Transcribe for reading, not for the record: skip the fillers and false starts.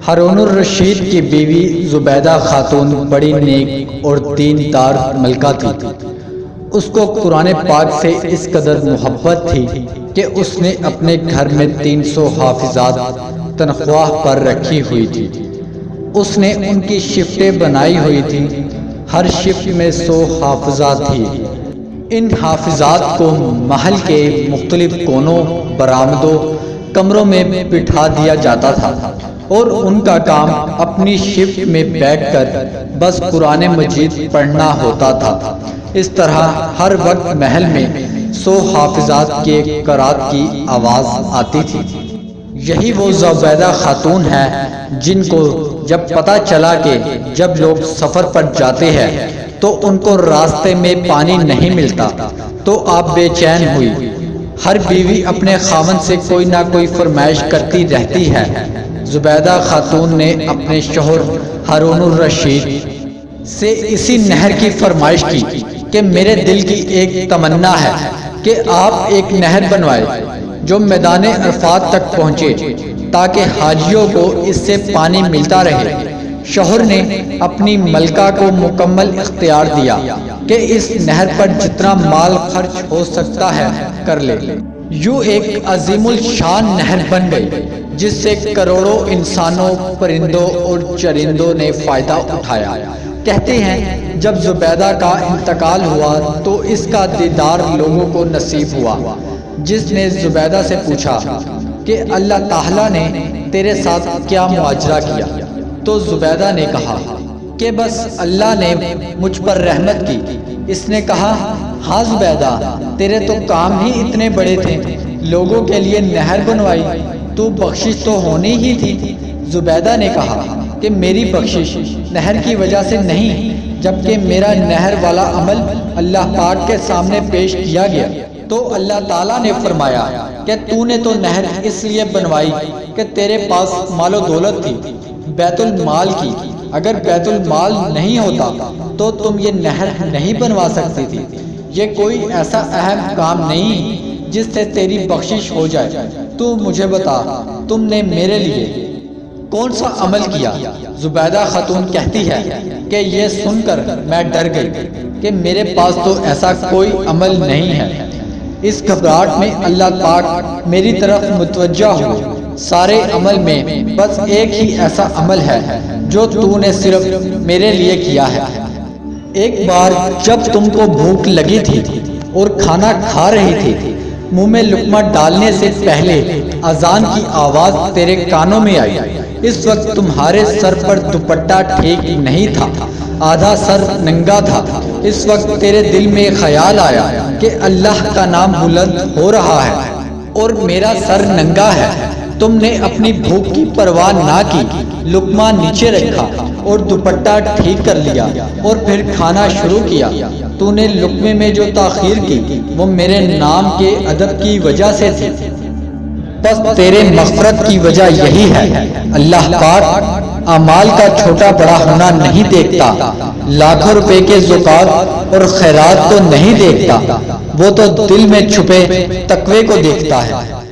ہارون الرشید کی بیوی زبیدہ خاتون بڑی نیک اور دیندار ملکہ تھی۔ اس کو قرآن پاک سے اس قدر محبت تھی کہ اس نے اپنے گھر میں 300 حافظات تنخواہ پر رکھی ہوئی تھی۔ اس نے ان کی شفٹیں بنائی ہوئی تھی، ہر شفٹ میں 100 حافظات تھی۔ ان حافظات کو محل کے مختلف کونوں، برآمدوں، کمروں میں بٹھا دیا جاتا تھا اور ان کا کام اپنی شفٹ میں بیٹھ کر بس قرآن مجید پڑھنا ہوتا تھا۔ اس طرح ہر وقت محل میں 100 حافظات کے قرات کی آواز آتی تھی۔ یہی وہ زبیدہ خاتون ہے جن کو جب پتہ چلا کہ جب لوگ سفر پر جاتے ہیں تو ان کو راستے میں پانی نہیں ملتا تو آپ بے چین ہوئی۔ ہر بیوی اپنے خاوند سے کوئی نہ کوئی فرمائش کرتی رہتی ہے۔ زبیدہ خاتون نے اپنے شوہر ہارون الرشید سے اسی نہر کی فرمائش کی کہ میرے دل کی ایک تمنا ہے کہ آپ ایک نہر بنوائے جو میدان عرفات تک پہنچے تاکہ حاجیوں کو اس سے پانی ملتا رہے۔ شوہر نے اپنی ملکہ کو مکمل اختیار دیا کہ اس نہر پر جتنا مال خرچ ہو سکتا ہے کر لے۔ یوں ایک عظیم الشان نہر بن گئی جس سے کروڑوں انسانوں، پرندوں اور چرندوں نے فائدہ اٹھایا۔ کہتے ہیں جب زبیدہ کا انتقال ہوا تو اس کا دیدار لوگوں کو نصیب ہوا۔ جس نے زبیدہ سے پوچھا کہ اللہ تعالیٰ نے تیرے ساتھ کیا معاجرہ کیا، تو زبیدہ نے کہا کہ بس اللہ نے مجھ پر رحمت کی۔ اس نے کہا ہاں زبیدہ، تیرے تو کام ہی اتنے بڑے تھے، لوگوں کے لیے نہر بنوائی، تو بخشش تو ہونی ہی تھی۔ زبیدہ نے کہا کہ میری بخشش نہر کی وجہ سے نہیں، جبکہ میرا نہر والا عمل اللہ پاک کے سامنے پیش کیا گیا تو اللہ تعالیٰ نے فرمایا کہ تو نے تو نہر اس لیے بنوائی کہ تیرے پاس مال و دولت تھی، بیت المال کی۔ اگر بیت المال نہیں ہوتا تو تم یہ نہر نہیں بنوا سکتی تھی۔ یہ کوئی ایسا اہم کام نہیں جس سے تیری بخشش ہو جائے۔ تو مجھے بتا تم نے میرے لیے کون سا عمل کیا؟ زبیدہ خاتون کہتی ہے کہ یہ سن کر میں ڈر گئی کہ میرے پاس تو ایسا کوئی عمل نہیں ہے۔ اس گھبراہٹ میں اللہ پاک میری طرف متوجہ ہوئے۔ سارے عمل میں بس ایک ہی ایسا عمل ہے جو تو نے صرف میرے لیے کیا ہے۔ ایک بار جب تم کو بھوک لگی تھی اور کھانا کھا رہی تھی، منہ میں لقمہ ڈالنے سے پہلے اذان کی آواز تیرے کانوں میں آئی۔ اس وقت تمہارے سر پر دوپٹہ ٹھیک نہیں تھا، آدھا سر ننگا تھا۔ اس وقت تیرے دل میں خیال آیا کہ اللہ کا نام بلند ہو رہا ہے اور میرا سر ننگا ہے۔ تم نے اپنی بھوک کی پرواہ نہ کی، لقمہ نیچے رکھا اور دوپٹہ ٹھیک کر لیا اور پھر کھانا شروع کیا۔ تو نے لقمے میں جو تاخیر کی وہ میرے نام کے ادب کی وجہ سے تھی، بس تیرے مغفرت کی وجہ یہی ہے۔ اللہ پاک اعمال کا چھوٹا بڑا ہونا نہیں دیکھتا، لاکھوں روپے کے زکات اور خیرات کو نہیں دیکھتا، وہ تو دل میں چھپے تقوی کو دیکھتا ہے۔